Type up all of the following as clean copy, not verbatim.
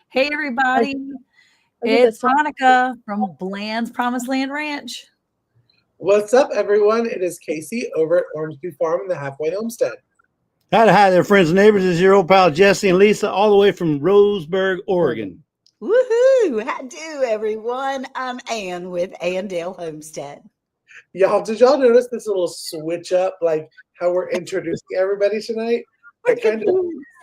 Hey, everybody. It's Hanukkah from Bland's Promised Land Ranch. What's up, everyone? It is Casey over at Ormsby Farm in the Halfway Homestead. Hi there, friends and neighbors. This is your old pal Jesse and Lisa, all the way from Roseburg, Oregon. Woohoo! How do, everyone? I'm Ann with Andale Homestead. Did y'all notice this little switch up, like how we're introducing everybody tonight? I kind of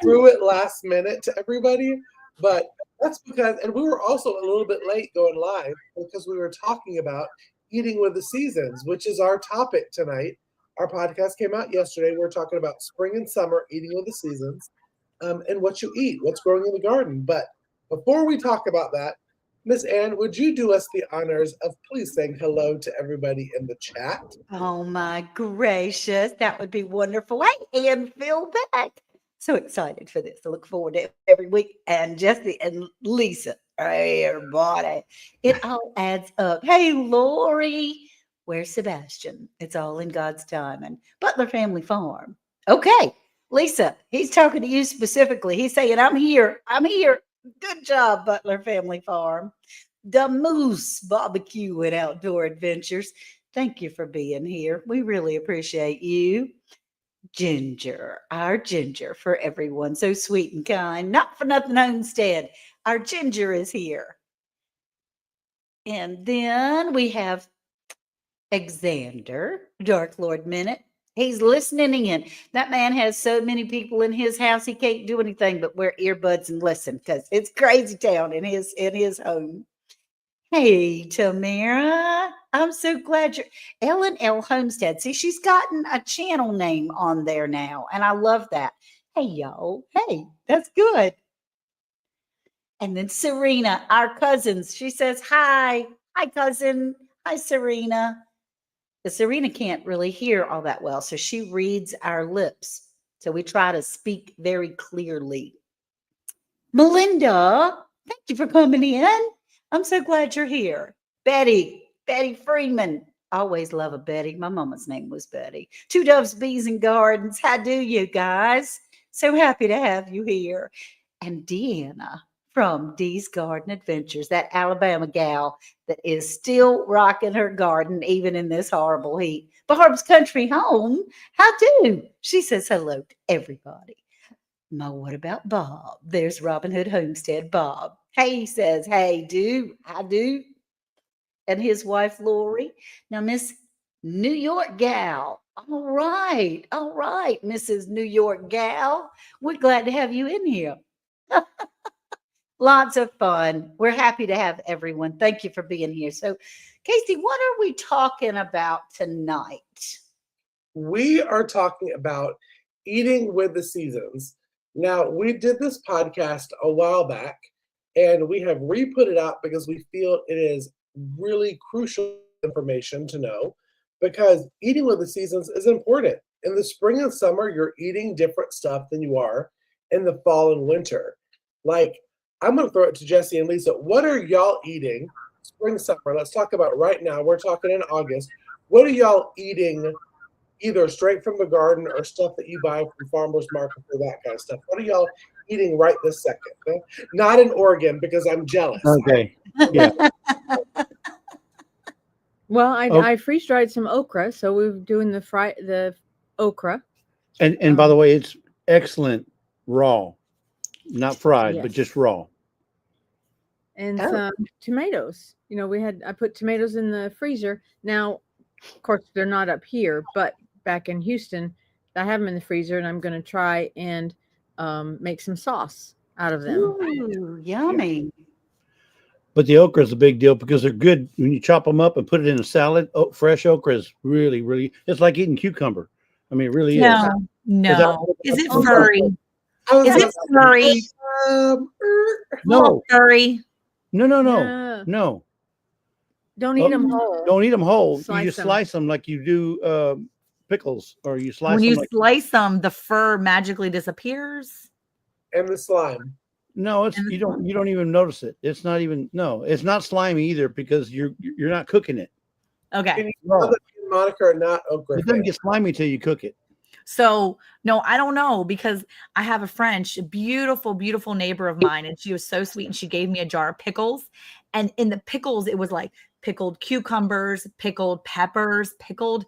threw it last minute to everybody, but that's because, and we were also a little bit late going live because we were talking about eating with the seasons, which is our topic tonight. Our podcast came out yesterday. We're talking about spring and summer, eating with the seasons, and what you eat, what's growing in the garden. But before we talk about that, Miss Ann, would you do us the honors of please saying hello to everybody in the chat? Oh my gracious, that would be wonderful. Hey, Ann, Phil back. So excited for this. I look forward to it every week. And Jesse and Lisa, hey, everybody. It all adds up. Hey, Lori, where's Sebastian? It's all in God's time. And Butler Family Farm. Okay, Lisa, he's talking to you specifically. He's saying, I'm here. I'm here. Good job, Butler Family Farm. The Moose Barbecue and Outdoor Adventures. Thank you for being here. We really appreciate you. Ginger, our Ginger for everyone. So sweet and kind. Not for nothing Homestead. Our Ginger is here. And then we have Xander, Dark Lord Minute. He's listening in. That man has so many people in his house, he can't do anything but wear earbuds and listen because it's crazy town in his home. Hey, Tamara. I'm so glad you're Ellen L. Homestead. See, she's gotten a channel name on there now, and I love that. Hey, y'all. Hey, that's good. And then Serena, our cousins, she says, hi. Hi, cousin. Hi, Serena. But Serena can't really hear all that well, so she reads our lips. So we try to speak very clearly. Melinda, thank you for coming in. I'm so glad you're here. Betty Freeman. Always love a Betty. My mama's name was Betty. Two Doves, Bees, and Gardens. How do you guys? So happy to have you here. And Deanna from Dee's Garden Adventures, that Alabama gal that is still rocking her garden even in this horrible heat. Barb's Country Home. How do? She says hello to everybody. Now, what about Bob? There's Robin Hood Homestead Bob. Hey, he says, hey, I do. And his wife, Lori. Now, Miss New York Gal. All right, Mrs. New York Gal. We're glad to have you in here. Lots of fun. We're happy to have everyone. Thank you for being here. So, Casey, what are we talking about tonight? We are talking about eating with the seasons. Now, we did this podcast a while back, and we have re-put it out because we feel it is really crucial information to know because eating with the seasons is important. In the spring and summer, you're eating different stuff than you are in the fall and winter. Like, I'm going to throw it to Jesse and Lisa. What are y'all eating spring, summer? Let's talk about right now. We're talking in August. What are y'all eating either straight from the garden or stuff that you buy from farmers market or that kind of stuff? What are y'all eating right this second? Okay? Not in Oregon because I'm jealous. Okay. Yeah. Well, I freeze dried some okra, so we're doing the okra. And by the way, it's excellent raw, not fried, but just raw. And some tomatoes. You know, I put tomatoes in the freezer. Now, of course, they're not up here, but back in Houston, I have them in the freezer, and I'm going to try and make some sauce out of them. Ooh, yummy. Yeah. But the okra is a big deal because they're good when you chop them up and put it in a salad. Fresh okra is really, really, it's like eating cucumber. I mean, it really is. No. Is it furry? Is it furry? No. Furry? No. Don't eat them whole. Don't eat them whole. You just slice them like you do pickles, or you slice them. When you slice them, the fur magically disappears. And the slime. No, you don't even notice it. It's not even it's not slimy either because you're not cooking it. Okay. Monica are not okra. It doesn't get slimy till you cook it. So no, I don't know, because I have a friend, a beautiful, beautiful neighbor of mine, and she was so sweet, and she gave me a jar of pickles. And in the pickles, it was like pickled cucumbers, pickled peppers, pickled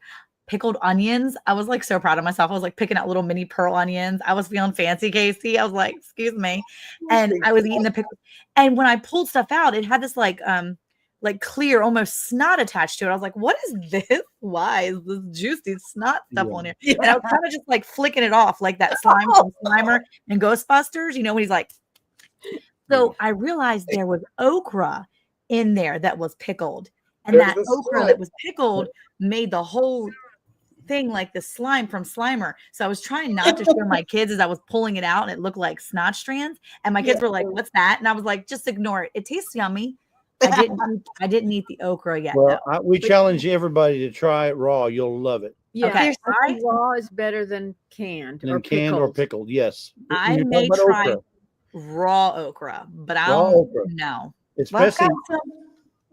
onions. I was like so proud of myself. I was like picking out little mini pearl onions. I was feeling fancy, Casey. I was like, excuse me. And I was eating the pickles. And when I pulled stuff out, it had this like clear, almost snot attached to it. I was like, what is this? Why is this juicy snot stuff on here? And I was kind of just like flicking it off like that slime from Slimer and Ghostbusters, you know, when he's like, so I realized there was okra in there that was pickled. And There's that the okra slime. that was pickled made the whole thing like the slime from Slimer. So I was trying not to show my kids as I was pulling it out, and it looked like snot strands. And my kids were like, "What's that?" And I was like, "Just ignore it. It tastes yummy." I didn't eat the okra yet. Well, though. we challenge everybody to try it raw. You'll love it. Yeah, Okay. I think raw is better than canned Than or canned or pickled. pickled. Yes. I You're may talking about try okra. raw okra, but I Raw don't okra. know. Well, I've Especially, got some.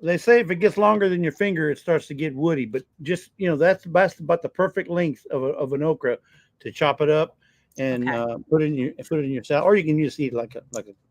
they say if it gets longer than your finger, it starts to get woody. But just, that's about the perfect length of an okra to chop it up and Okay. put it in your salad, or you can just eat like a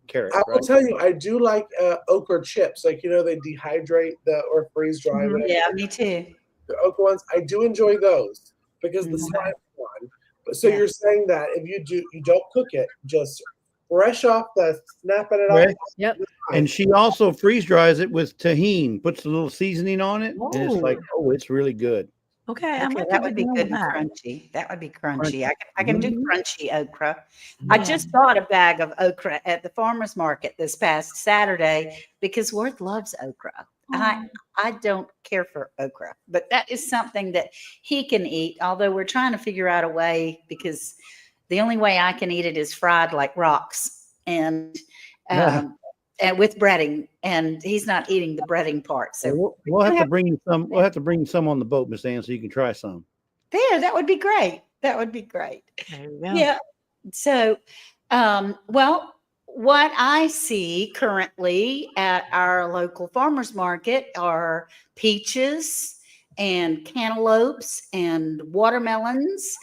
carrot. I will Right? tell you, I do like okra chips. Like, they dehydrate or freeze dry Mhm. whatever. Yeah, me too. The okra ones. I do enjoy those because the Mhm. slime one. But so Yeah. you're saying that if you don't cook it, just fresh off the snapping it Right. off. Yep. And she also freeze dries it with tahini, puts a little seasoning on it, and it's like, it's really good. Okay, I Okay, might that be would be doing good and that. crunchy. That would be crunchy. I can do Mhm. crunchy okra. I Yeah. just bought a bag of okra at the farmer's market this past Saturday because Worth loves okra. And I don't care for okra, but that is something that he can eat. Although we're trying to figure out a way, because the only way I can eat it is fried like rocks and with breading, and he's not eating the breading part. So We'll have to bring you some. We'll have to bring you some on the boat, Miss Ann, so you can try some. that would be great. That would be great. There you go. Yeah. So, well, what I see currently at our local farmers market are peaches and cantaloupes and watermelons.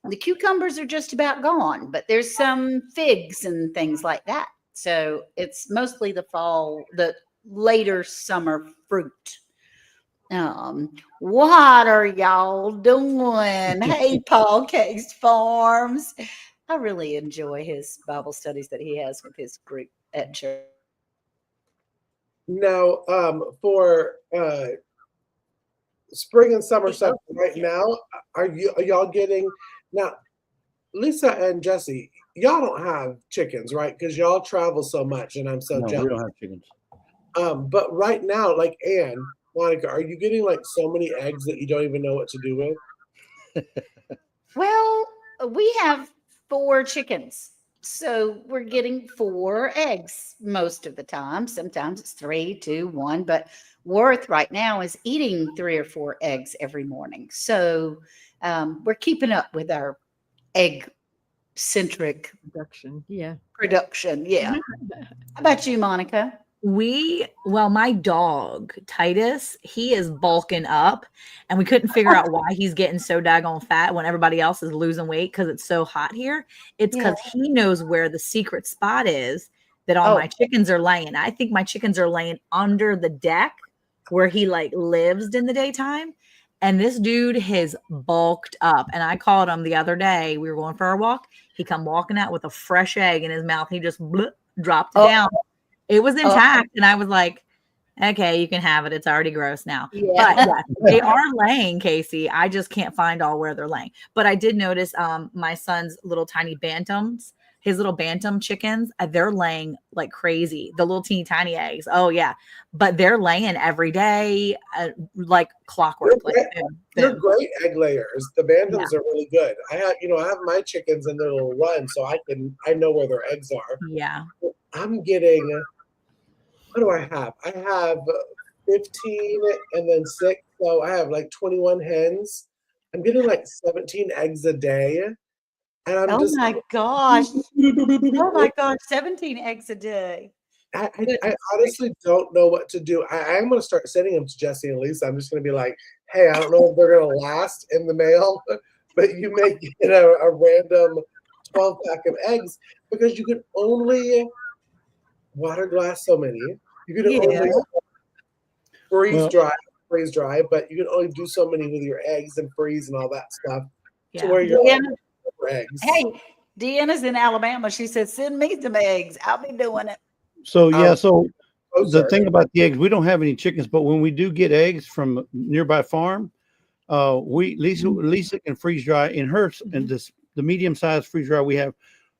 The cucumbers are just about gone, but there's some figs and things like that. So it's mostly the later summer fruit. What are y'all doing? Hey, Paul Case Farms. I really enjoy his Bible studies that he has with his group at church. Now, for spring and summer stuff right now, are y'all getting now? Lisa and Jesse, y'all don't have chickens, right? Because y'all travel so much, and I'm so No, we jealous. don't have chickens. But right now, like Anne, Monica, are you getting like so many eggs that you don't even know what to do with? Well, we have 4 chickens. So we're getting 4 eggs most of the time. Sometimes it's 3, 2, 1, but Worth right now is eating 3 or 4 eggs every morning. So we're keeping up with our egg centric Production. Yeah. production. Yeah. How about you, Monica? My dog Titus, he is bulking up, and we couldn't figure out why he's getting so daggone fat when everybody else is losing weight because it's so hot here. It's because he knows where the secret spot is that all my chickens are laying. I think my chickens are laying under the deck where he like lives in the daytime. And this dude has bulked up. And I called him the other day. We were going for a walk. He come walking out with a fresh egg in his mouth. He just dropped it down. It was intact, and I was like, okay, you can have it. It's already gross now. Yeah. But yeah, they are laying, Casey. I just can't find all where they're laying. But I did notice my son's little tiny bantams, his little bantam chickens, they're laying like crazy. The little teeny tiny eggs. Oh, yeah. But they're laying every day like clockwork. They're great egg layers. The bantams are really good. I have my chickens in their little run, so I know where their eggs are. Yeah. I'm getting, what do I have? I have 15 and then 6. So I have like 21 hens. I'm getting like 17 eggs a day. And I'm Oh my gosh. Oh my gosh. 17 eggs a day. I honestly don't know what to do. I'm going to start sending them to Jesse and Lisa. I'm just going to be like, hey, I don't know if they're going to last in the mail, but you may get a random 12-pack of eggs because you can only water glass so many. You can only freeze Well- dry, but you can only do so many with your eggs and freeze and all that stuff to Yeah. where you're Deanna, for eggs. hey, Deanna's in Alabama. She said, "Send me some eggs. I'll be doing it." So yeah, Um, so Oh, the sorry. thing about the eggs, we don't have any chickens, but when we do get eggs from a nearby farm, we Lisa can freeze dry in hers and this the medium sized freeze dry. We have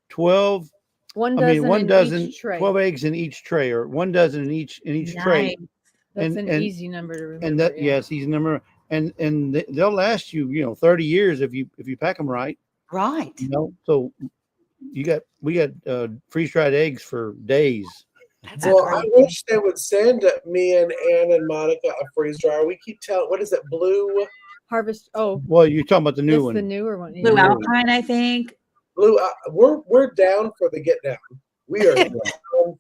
12. One I dozen mean, one in dozen, each tray. 12 eggs in each tray, or 1 dozen in each tray. Nice. That's and- an easy number to remember. And that yeah. yes, he's number and they'll last you 30 years if you pack them right. Right. So we got freeze dried eggs for days. That's Well, great. I wish they would send me and Ann and Monica a freeze dryer. We keep telling, what is it, Blue? Harvest. Oh, Well, you're talking about the new it's one. the newer one. Blue yeah. Alpine, I think. Blue, we're down for the get down. We are down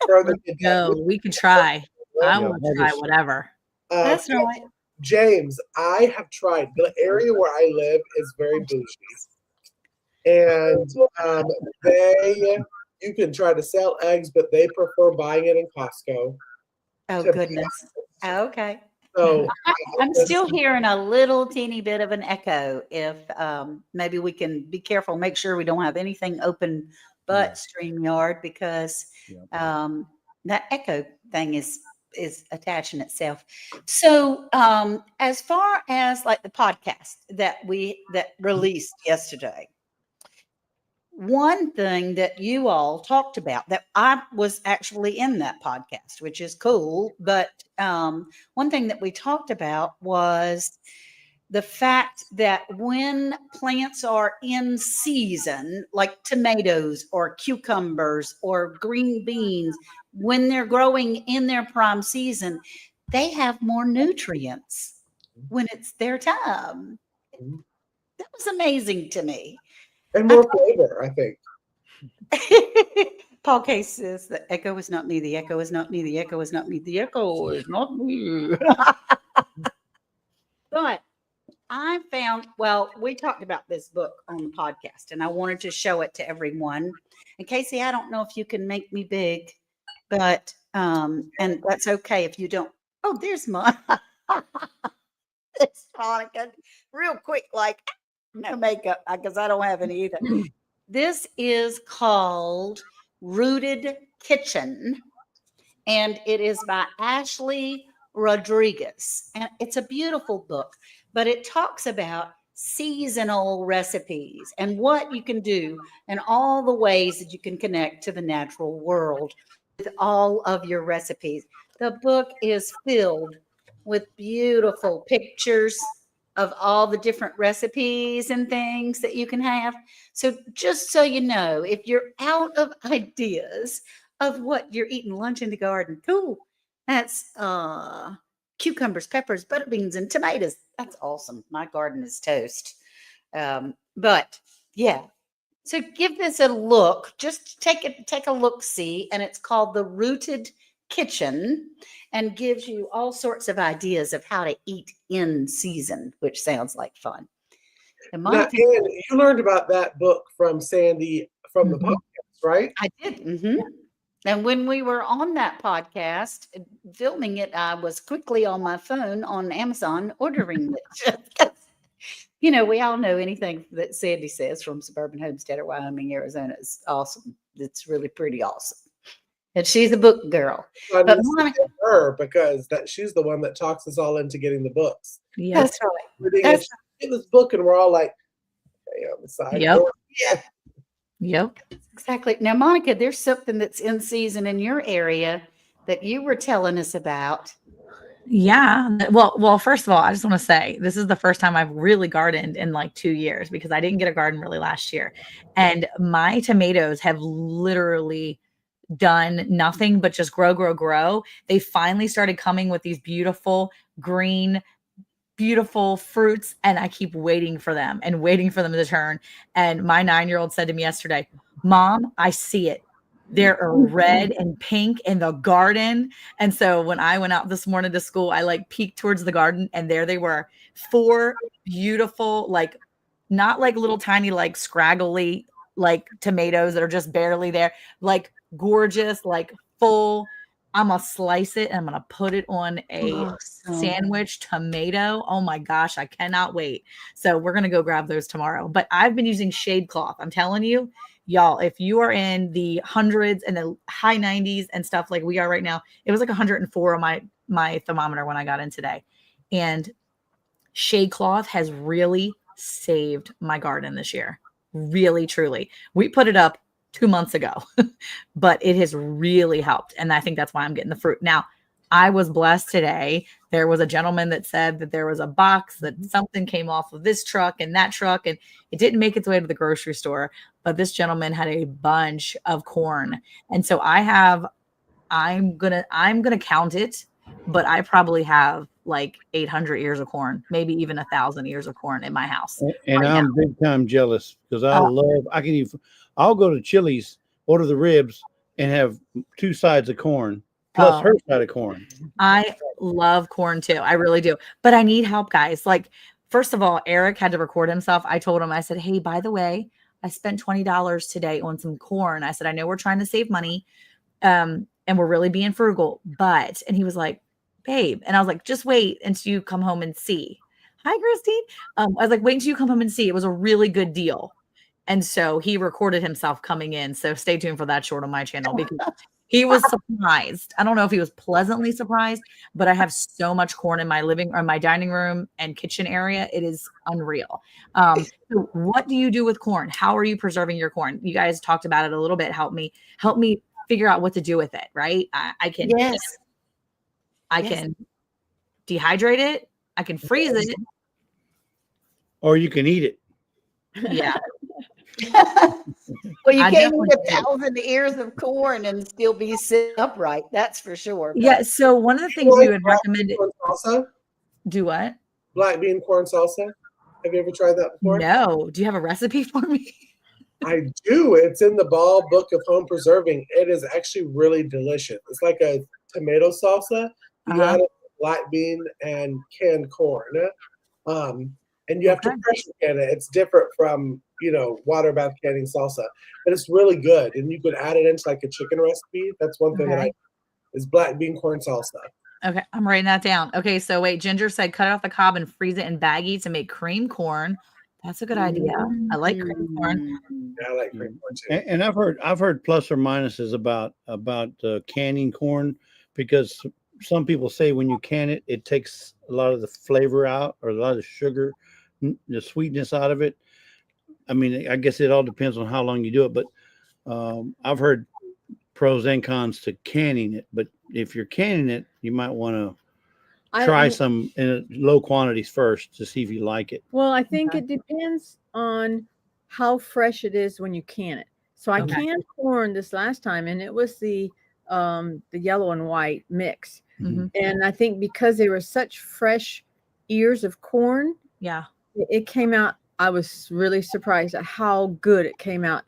for the get down. Go. We could try. I Yeah, want to try harvest. whatever. That's right. James, I have tried. The area where I live is very bougie, and you can try to sell eggs, but they prefer buying it in Costco. Oh, to- goodness. Okay. So I'm still hearing a little teeny bit of an echo. If maybe we can be careful, make sure we don't have anything open but StreamYard, because that echo thing is attaching itself. So as far as like the podcast that released yesterday, one thing that you all talked about that I was actually in that podcast, which is cool. But one thing that we talked about was the fact that when plants are in season, like tomatoes or cucumbers or green beans, when they're growing in their prime season, they have more nutrients when it's their time. That was amazing to me. and more flavor, I think. Paul Case says the echo is not me. The echo is not me. The echo is not me. The echo is not me. But I found, well, we talked about this book on the podcast, and I wanted to show it to everyone. And Casey, I don't know if you can make me big, but and that's okay if you don't. Oh, there's mine. It's Monica. Real quick, like no makeup, because I don't have any either. This is called Rooted Kitchen, and it is by Ashley Rodriguez. And it's a beautiful book, but it talks about seasonal recipes and what you can do and all the ways that you can connect to the natural world with all of your recipes. The book is filled with beautiful pictures of all the different recipes and things that you can have. So just so you know, if you're out of ideas of what you're eating lunch in the garden, cool. That's cucumbers, peppers, butter beans, and tomatoes. That's awesome. My garden is toast. But yeah. So give this a look. Just take a look, see, and it's called The Rooted Kitchen, and gives you all sorts of ideas of how to eat in season, which sounds like fun. And Now, Monica, Ann, you learned about that book from Sandy from the Mhm. podcast, right? I did. And when we were on that podcast filming it, I was quickly on my phone on Amazon ordering it. You know, we all know anything that Sandy says from Suburban Homesteader, Wyoming, Arizona is awesome. It's really pretty awesome. And she's a book girl. I But need to Monica, get her because she's the one that talks us all into getting the books. Yes. that's right. Reading That's- get this book, and we're all like, okay, on the side. Yep. door. Yep. Exactly. Now, Monica, there's something that's in season in your area that you were telling us about. Yeah. Well, first of all, I just want to say this is the first time I've really gardened in like 2 years, because I didn't get a garden really last year. And my tomatoes have literally done nothing but just grow. They finally started coming with these beautiful green, beautiful fruits, and I keep waiting for them to turn. And my 9-year-old said to me yesterday, "Mom, I see it. They're red and pink in the garden." And so when I went out this morning to school, I like peeked towards the garden, and there they were, 4 beautiful, like not like little tiny, like scraggly, like tomatoes that are just barely there, like gorgeous, like full. I'm gonna slice it and I'm gonna put it on a Awesome. sandwich tomato. Oh my gosh, I cannot wait. So we're gonna go grab those tomorrow. But I've been using shade cloth. I'm telling you, y'all, if you are in the hundreds and the high 90s and stuff like we are right now, it was like 104 on my thermometer when I got in today. And shade cloth has really saved my garden this year. Really, truly. We put it up 2 months ago, but it has really helped. And I think that's why I'm getting the fruit. Now, I was blessed today. There was a gentleman that said that there was a box that something came off of this truck and that truck, and it didn't make its way to the grocery store. But this gentleman had a bunch of corn. And so I'm gonna count it, but I probably have like 800 ears of corn, maybe even 1,000 ears of corn in my house. And right I'm big time jealous because I'll go to Chili's, order the ribs, and have 2 sides of corn plus her side of corn. I love corn too. I really do. But I need help, guys. Like, first of all, Eric had to record himself. I told him, I said, hey, by the way, I spent $20 today on some corn. I said, I know we're trying to save money. And we're really being frugal, and he was like, babe. And I was like, just wait until you come home and see. Hi, Christine. I was like, wait until you come home and see. It was a really good deal. And so he recorded himself coming in. So stay tuned for that short on my channel because he was surprised. I don't know if he was pleasantly surprised, but I have so much corn in my my dining room and kitchen area. It is unreal. So what do you do with corn? How are you preserving your corn? You guys talked about it a little bit. Help me figure out what to do with it. Right. I can dehydrate it. I can freeze it. Or you can eat it. Yeah. Well, you I can't definitely eat 1,000 ears of corn and still be sitting upright. That's for sure. but- Yeah. So one of the things we would recommend Corn salsa? do what? Black bean corn salsa. Have you ever tried that before? No. Do you have a recipe for me? I do. It's in the Ball Book of Home Preserving. It is actually really delicious. It's like a tomato salsa. You add black bean and canned corn. And you have to pressure can it. It's different from, water bath canning salsa. But it's really good. And you could add it into like a chicken recipe. That's one thing that is black bean corn salsa. Okay, I'm writing that down. Okay, so wait, Ginger said cut off the cob and freeze it in baggies to make cream corn. That's a good idea. I like cream corn. Yeah, I like cream corn too. And I've heard plus or minuses about canning corn because some people say when you can it, it takes a lot of the flavor out or a lot of the sugar, the sweetness out of it. I mean, I guess it all depends on how long you do it, but I've heard pros and cons to canning it. But if you're canning it, you might want to try some in low quantities first to see if you like it. Well, I think it depends on how fresh it is when you can it. So I canned corn this last time, and it was the yellow and white mix. Mhm. And I think because they were such fresh ears of corn, it came out. I was really surprised at how good it came out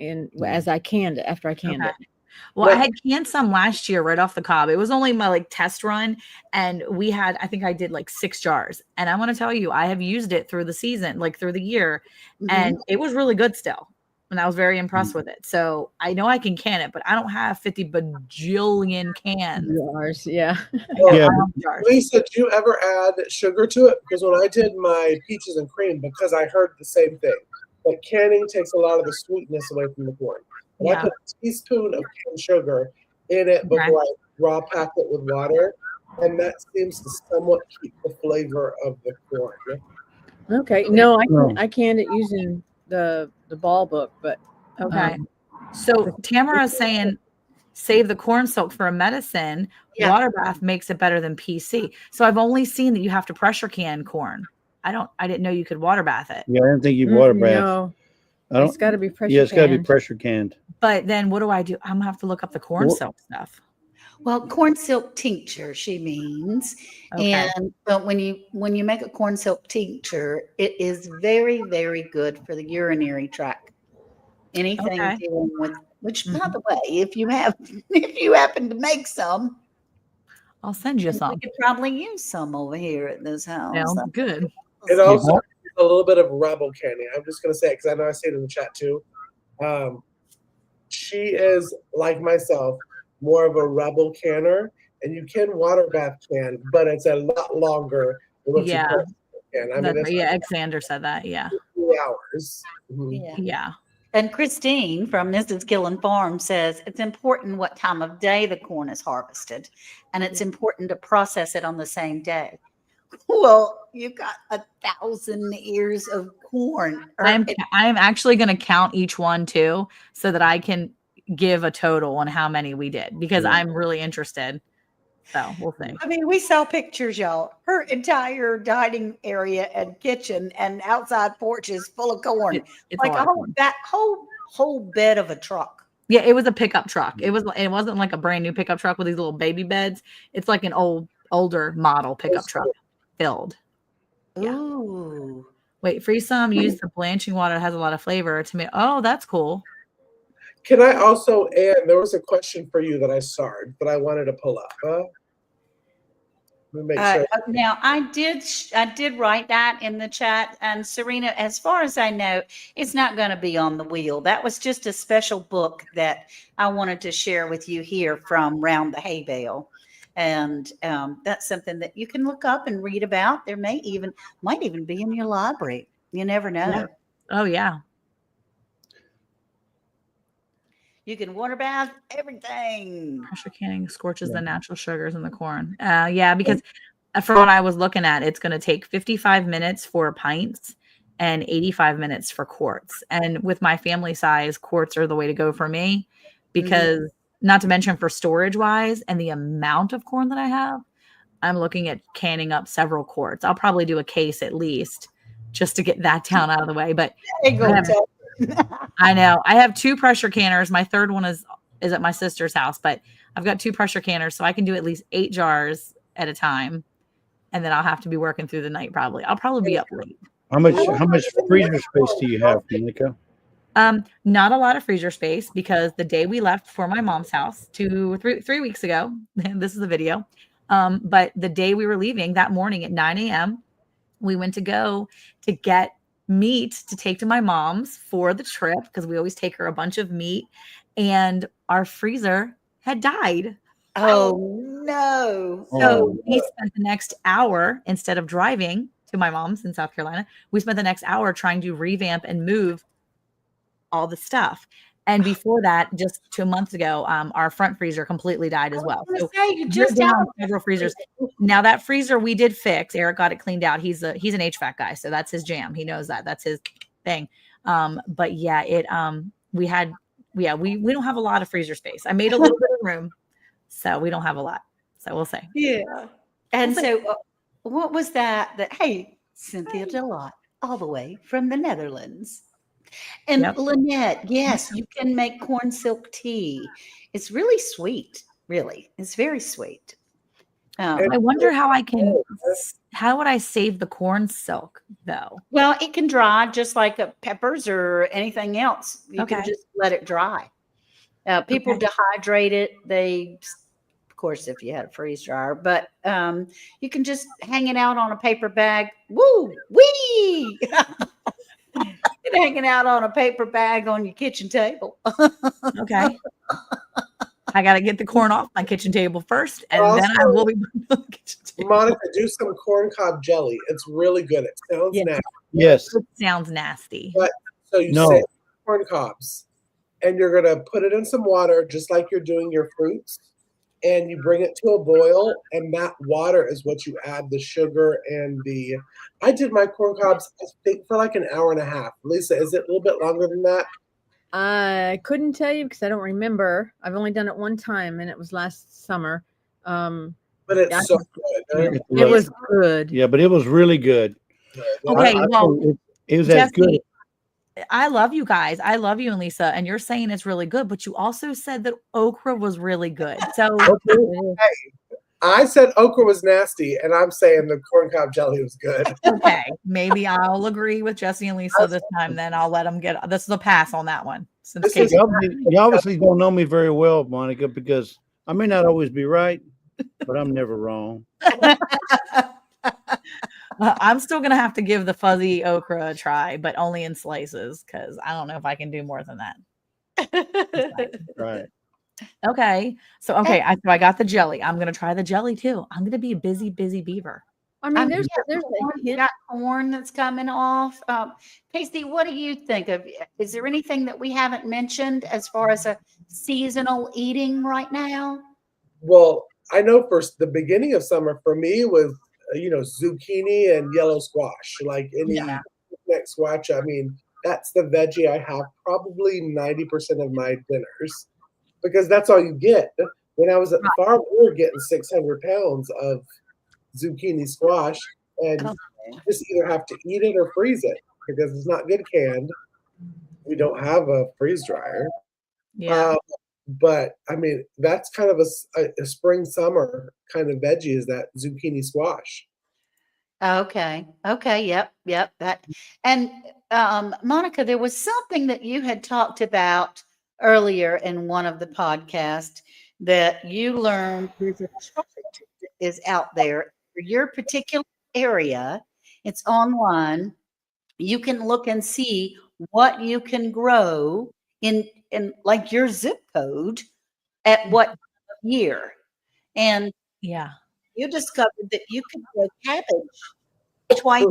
as I canned it after I canned it. Well, I had canned some last year right off the cob. It was only my test run, and I think I did 6 jars. And I want to tell you, I have used it through the season, through the year, and it was really good still. And I was very impressed with it. So I know I can can it, but I don't have 50 bajillion cans. Jars, yeah. Lisa, do you ever add sugar to it? Because when I did my peaches and cream, because I heard the same thing, but canning takes a lot of the sweetness away from the corn. And I put a teaspoon of cane sugar in it before I raw pack it with water, and that seems to somewhat keep the flavor of the corn. Okay. No, I canned it using the Ball Book, but So Tamara is saying save the corn silk for a medicine. Water bath makes it better than PC. So I've only seen that you have to pressure can corn. I didn't know you could water bath it. Yeah, I didn't think you water bath. No. It's got to be pressure. Yeah, it's got to be pressure canned. But then what do I do? I'm gonna have to look up the corn silk stuff. Well, corn silk tincture, she means. But when you make a corn silk tincture, it is very, very good for the urinary tract. Anything dealing with, which by the way, if you happen to make some, I'll send you some. We could probably use some over here at this house. Sounds good. It also a little bit of rebel canning. I'm just gonna say it because I know I say it in the chat too. She is like myself, more of a rebel canner, and you can water bath can, but it's a lot longer than what Yeah. you can. I mean, That's it's right. Yeah, Xander said that. Yeah. 2 hours. Mhm. Yeah. Yeah. And Christine from Mrs. Gillen Farm says it's important what time of day the corn is harvested, and it's important to process it on the same day. Well, you got 1,000 ears of corn. I'm actually going to count each one too, so that I can give a total on how many we did, because Yeah. I'm really interested. So we'll see. I mean, we saw pictures, y'all. Her entire dining area and kitchen and outside porch is full of corn. It's Like a lot of corn. that whole bed of a truck. Yeah, it was a pickup truck. It wasn't like a brand new pickup truck with these little baby beds. It's like an older model pickup truck filled. Yeah. Ooh. Wait, freeze some, use the blanching water. It has a lot of flavor to me. Oh, that's cool. Can I also add? There was a question for you that I starred that I wanted to pull up. Let me make sure. Now I did write that in the chat, and Serena, as far as I know, it's not going to be on the wheel. That was just a special book that I wanted to share with you here from Round the Hay Bale, and that's something that you can look up and read about. There might even be in your library. You never know. Yeah. Oh yeah. You can water bath everything. Pressure canning scorches Yeah. the natural sugars in the corn. Yeah, because from what I was looking at, it's going to take 55 minutes for pints and 85 minutes for quarts. And with my family size, quarts are the way to go for me, because not to mention for storage wise and the amount of corn that I have, I'm looking at canning up several quarts. I'll probably do a case at least just to get that down out of the way. But I know I have 2 pressure canners. My third one is at my sister's house, but I've got 2 pressure canners, so I can do at least 8 jars at a time. And then I'll have to be working through the night probably. I'll probably be up late. How much freezer space do you have, Monica? Not a lot of freezer space, because the day we left for my mom's house 3 weeks ago, this is the video. But the day we were leaving that morning at 9 a.m., we went to go to get meat to take to my mom's for the trip, because we always take her a bunch of meat, and our freezer had died. Oh no. So we spent the next hour, instead of driving to my mom's in South Carolina, we spent the next hour trying to revamp and move all the stuff. And before that, just 2 months ago, our front freezer completely died as well. So you just down several freezers. Now that freezer we did fix. Eric got it cleaned out. He's an HVAC guy, so that's his jam. He knows that. That's his thing. But yeah, we don't have a lot of freezer space. I made a little bit of room, so we don't have a lot. So we'll see. Yeah. And so what was that? Hey, Cynthia Delott, all the way from the Netherlands. And Yep. Lynette, yes, you can make corn silk tea. It's really sweet, really. It's very sweet. I wonder how would I save the corn silk though? Well, it can dry just like peppers or anything else. You can Okay. just let it dry. People dehydrate it. Of course, if you had a freeze dryer, but you can just hang it out on a paper bag. Woo wee! Hanging out on a paper bag on your kitchen table. Okay. I got to get the corn off my kitchen table first, and then I will be on the kitchen table. Monica, do some corn cob jelly. It's really good. It sounds nasty. Yes. It sounds nasty. So you No. save corn cobs, and you're gonna put it in some water, just like you're doing your fruits, and you bring it to a boil, and that water is what you add the sugar and the. I did my corn cobs, I think, for like an hour and a half. Lisa, is it a little bit longer than that? I couldn't tell you because I don't remember. I've only done it one time, and it was last summer. But it's so good. It was good. Yeah, but it was really good. Okay, well, It was as good. Jesse, I love you guys. I love you and Lisa, and you're saying it's really good, but you also said that okra was really good. So I said okra was nasty, and I'm saying the corn cob jelly was good. okay, maybe I'll agree with Jesse and Lisa this time. Then I'll let them get. This is a pass on that one. Since Casey, You obviously don't know me very well, Monica, because I may not always be right, but I'm never wrong. I'm still gonna have to give the fuzzy okra a try, but only in slices because I don't know if I can do more than that. Right. Okay, so I got the jelly. I'm gonna try the jelly too. I'm gonna be a busy, busy beaver. I mean, You there's a hint. got corn that's coming off. Casey, what do you think of? Is there anything that we haven't mentioned as far as a seasonal eating right now? Well, I know for the beginning of summer for me was zucchini and yellow squash. Like any Yeah. next squash, I mean that's the veggie I have probably 90% of my dinners because that's all you get. When I was at the farm, we were getting 600 pounds of zucchini squash, and you just either have to eat it or freeze it because it's not good canned. We don't have a freeze dryer. Yeah. But I mean, that's kind of a spring summer kind of veggie is that zucchini squash. Okay. Okay. Yep. That and Monica, there was something that you had talked about earlier in one of the podcasts that you learned there's a chart that is out there for your particular area. It's online. You can look and see what you can grow in like your zip code at what year. And Yeah. you discovered that you could grow cabbage twice.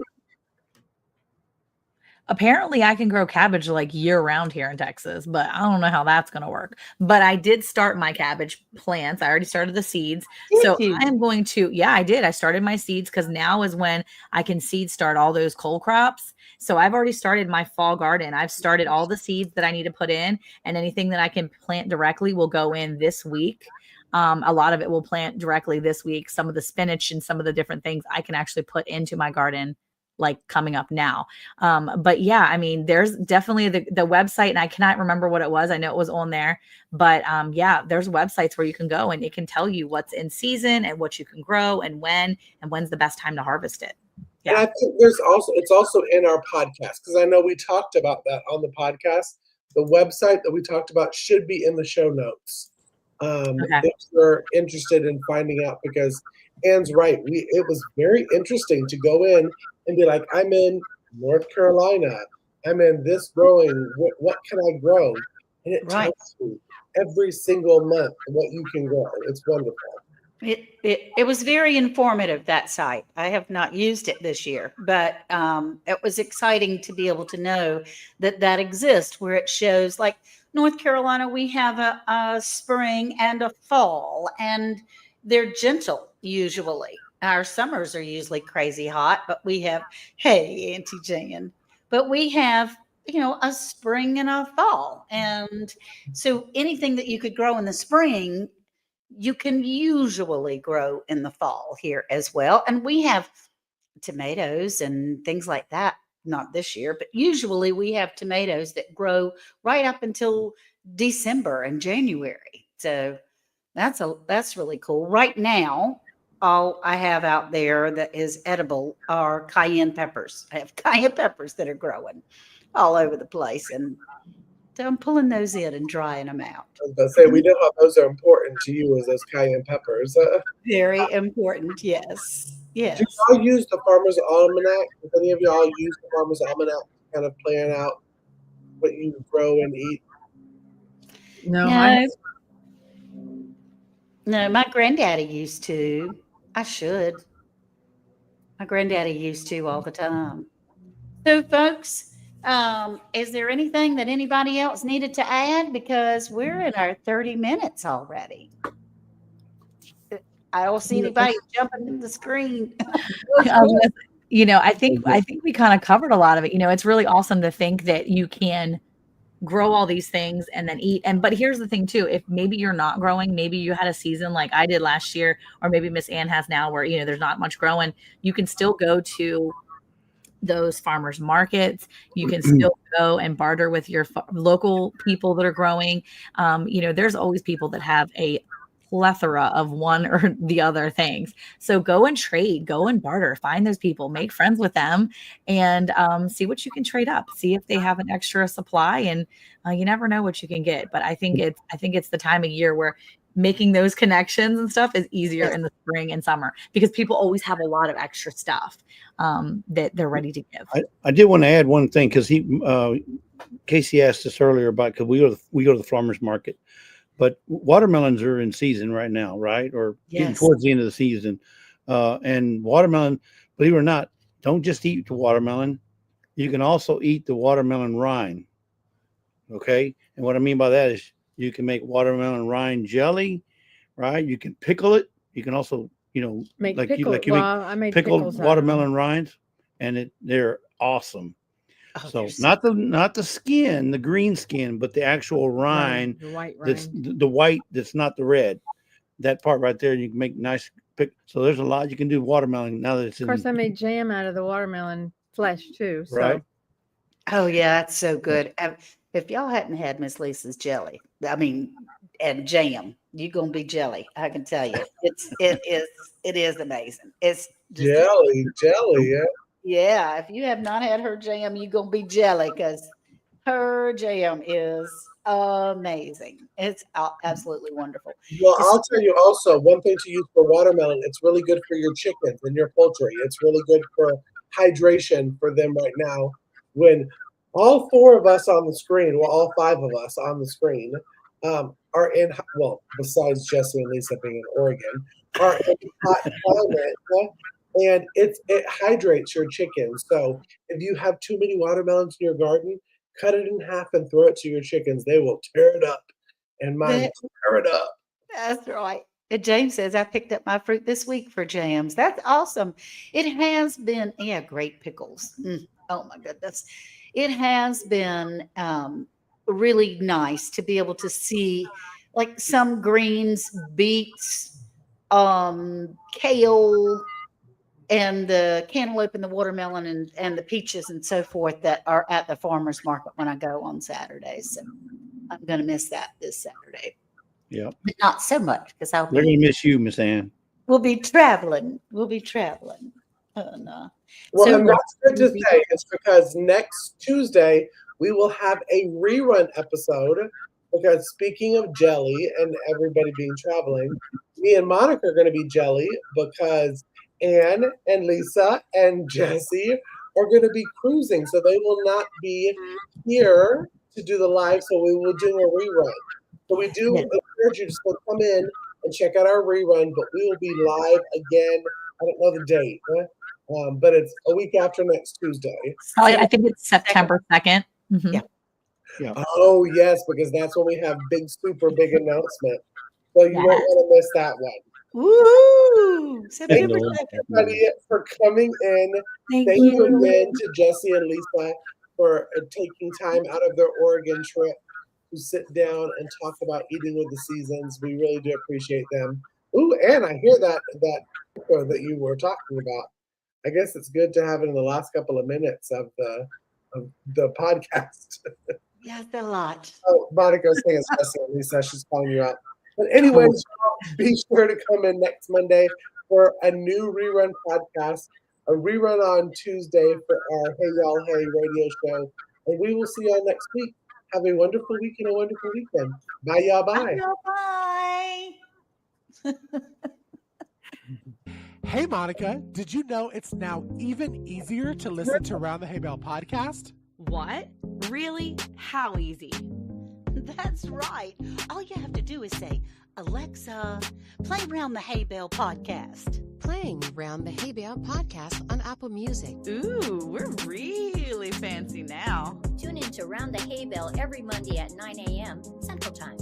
Apparently, I can grow cabbage like year round here in Texas, but I don't know how that's going to work. But I did start my cabbage plants. I already started the seeds. So you? I am going to, yeah, I did. I started my seeds because now is when I can seed start all those cole crops. So I've already started my fall garden. I've started all the seeds that I need to put in, and anything that I can plant directly will go in this week. A lot of it will plant directly this week. Some of the spinach and some of the different things I can actually put into my garden like coming up now. But yeah, I mean, there's definitely the website, and I cannot remember what it was. I know it was on there, but yeah, there's websites where you can go and it can tell you what's in season and what you can grow and when's the best time to harvest it. And Yeah. I think it's also in our podcast because I know we talked about that on the podcast. The website that we talked about should be in the show notes. If you're interested in finding out, because Anne's right. It was very interesting to go in and be like, I'm in North Carolina. I'm in this growing. What can I grow? And it Right. tells you every single month what you can grow. It's wonderful. It was very informative, that site. I have not used it this year, but it was exciting to be able to know that exists, where it shows like North Carolina, we have a spring and a fall, and they're gentle usually. Our summers are usually crazy hot, but we have, hey, Auntie Jan, but we have, a spring and a fall. And so anything that you could grow in the spring, you can usually grow in the fall here as well. And we have tomatoes and things like that. Not this year, but usually we have tomatoes that grow right up until December and January. So that's really cool. Right now, all I have out there that is edible are cayenne peppers. I have cayenne peppers that are growing all over the place, and so I'm pulling those in and drying them out. I was going to say, we know how those are important to you as those cayenne peppers. Very important. Yes. Yes. Do y'all use the Farmer's Almanac? Does any of y'all use the Farmer's Almanac to kind of plan out what you grow and eat? No, No, my granddaddy used to. I should. My granddaddy used to all the time. So, folks, is there anything that anybody else needed to add? Because we're in our 30 minutes already. I don't see anybody jumping in the screen. I think we kind of covered a lot of it. It's really awesome to think that you can grow all these things and then eat. But here's the thing too, if maybe you're not growing, maybe you had a season like I did last year, or maybe Miss Ann has now where, there's not much growing, you can still go to those farmers markets. You can still go and barter with your local people that are growing. There's always people that have a plethora of one or the other things. So go and trade, go and barter, find those people, make friends with them, and see what you can trade up. See if they have an extra supply, and you never know what you can get. But I think it's the time of year where making those connections and stuff is easier in the spring and summer because people always have a lot of extra stuff that they're ready to give. I did want to add one thing because Casey asked us earlier about because we go to the farmers market, but watermelons are in season right now, right? Or getting Yes. towards the end of the season. And watermelon, believe it or not, don't just eat the watermelon. You can also eat the watermelon rind. Okay. And what I mean by that is you can make watermelon rind jelly, right? You can pickle it. You can also, Make like pickle. you make I made pickled pickles out of them. watermelon rinds, and they're awesome. Oh, So they're not the skin, the green skin, but the actual rind. The white That's rind. the white. That's not the red. That part right there, you can make nice pick. So there's a lot you can do with watermelon now that it's Of course, I made jam out of the watermelon flesh too. So Right. Oh yeah, that's so good. If y'all hadn't had Miss Lisa's jelly, and jam, you're gonna be jelly. I can tell you, it is amazing. It's just, Jelly, yeah. yeah. If you have not had her jam, you're gonna be jelly because her jam is amazing. It's absolutely wonderful. Well, I'll tell you also one thing to use for watermelon. It's really good for your chickens and your poultry. It's really good for hydration for them right now. When all four of us on the screen, well, all five of us on the screen, are in, well, besides Jesse and Lisa being in Oregon, are in hot climate, and it hydrates your chickens. So if you have too many watermelons in your garden, cut it in half and throw it to your chickens. They will tear it up, and mine will tear it up. That's right. And James says, I picked up my fruit this week for jams. That's awesome. It has been, great pickles. Oh my goodness. It has been really nice to be able to see like some greens, beets, kale, and the cantaloupe and the watermelon and the peaches and so forth that are at the farmer's market when I go on Saturdays. So I'm going to miss that this Saturday. Yeah. But not so much because They're gonna miss you, Miss Ann. we'll be traveling. No. Well, So- and that's good to say. It's because next Tuesday we will have a rerun episode. Because speaking of jelly and everybody being traveling, me and Monica are going to be jelly because Ann and Lisa and Jesse are going to be cruising, so they will not be here to do the live. So we will do a rerun. So we do encourage you to still come in and check out our rerun, but we will be live again. I don't know the date, but it's a week after next Tuesday. I think it's September 2nd. Mhm. Yeah. Yeah. Oh yes, because that's when we have super big announcement. So you won't want to miss that one. Woo! Thank September you 2nd. everybody for coming in. Thank Thank you you. again to Jesse and Lisa for taking time out of their Oregon trip to sit down and talk about eating with the seasons. We really do appreciate them. Ooh, and I hear that you were talking about. I guess it's good to have it in the last couple of minutes of the podcast. Yeah, it's a lot. Oh, Monica was saying it's Jesse and Lisa. She's calling you out. But anyways, be sure to come in next Monday for a new rerun podcast, a rerun on Tuesday for our Hey Y'all Hey radio show. And we will see y'all next week. Have a wonderful week and a wonderful weekend. Bye, y'all. Bye. Bye. Hey, Monica, did you know it's now even easier to listen to Around the Hay Bale podcast? What? Really? How easy? That's right. All you have to do is say, Alexa, play Round the Hay Bale podcast. Playing Round the Hay Bale podcast on Apple Music. Ooh, we're really fancy now. Tune in to Round the Hay Bale every Monday at 9 a.m. Central Time.